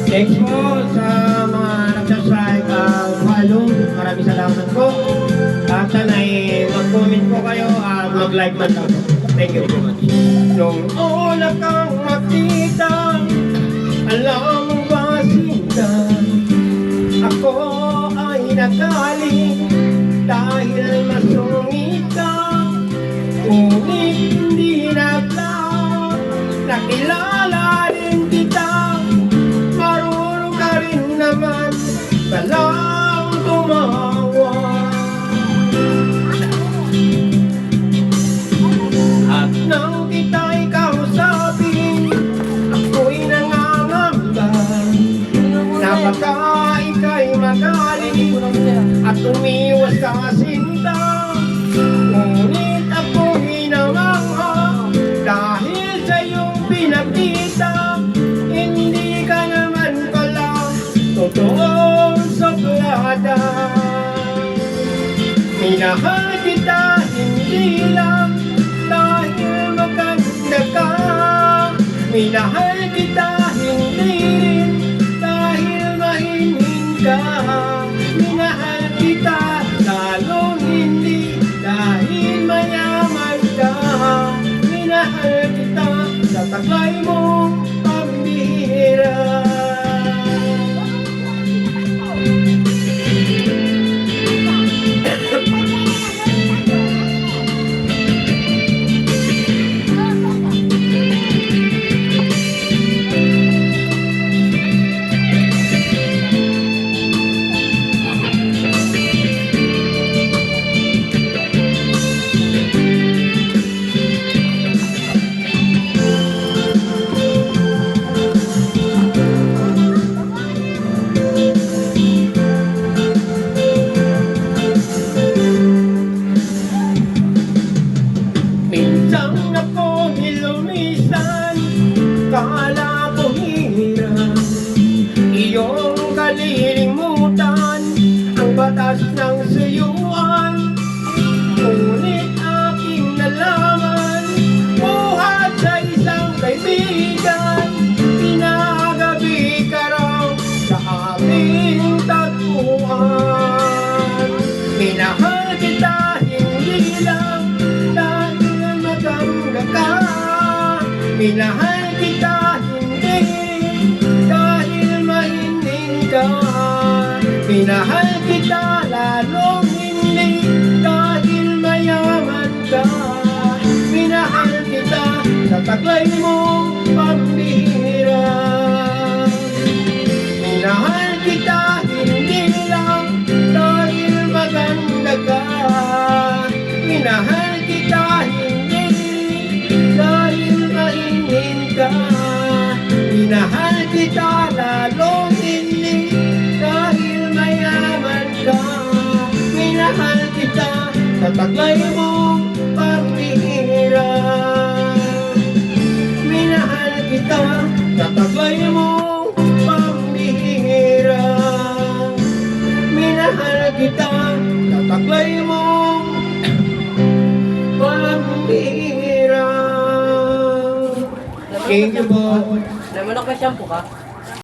Thanks po sa mga nagsasubscribe follow. Maraming salamat po. At sana'y mag-comment po kayo at mag-like man lang po. Thank you very much. Nung una kang makita, alam mo ba sinta, ako ay nagaling dahil masungit ka. Ngunit hindi naglaon, nakilala rin kita. Marunong ka rin naman palang tumawa. At nang kita'y kausapin, ako'y nangangamba na baka ika'y magaling at umiwas ka sinta. Ngunit ako'y namangha dahil sa iyong pinagkita. Hindi ka naman pala totoong suplada. Minahal kita hindi lang dahil maganda ka. Minahal kita hindi rin dahil mahinhin ka. Minahal kita lalong hindi dahil mayaman ka. Minahal kita sa taglay mong pambihira. Minsan ako nilumisan, kala ko hirap iyong kalilimutan ang batas ng suyuan. Ngunit aking nalaman, buhat sa isang kaibigan. Pinagabi ka raw sa aming tagpuan. Minahal kita hindi lang dahil maganda ka. Minahal kita hindi dahil mahinig ka. Minahal kita lalong hindi dahil mayaman ka. Minahal kita sa taglay mong pambihira. Minahal kita hindi lang dahil maganda ka. Minahal kita hindi dahil mahinig ka. Minahal kita lalong hindi dahil mayaman ka. Minahal kita sa taglay mong pambihira. Minahal kita sa taglay mong pambihira. Minahal kita sa taglay mong pambihira. Thank you po. Namanok ka shampoo ka?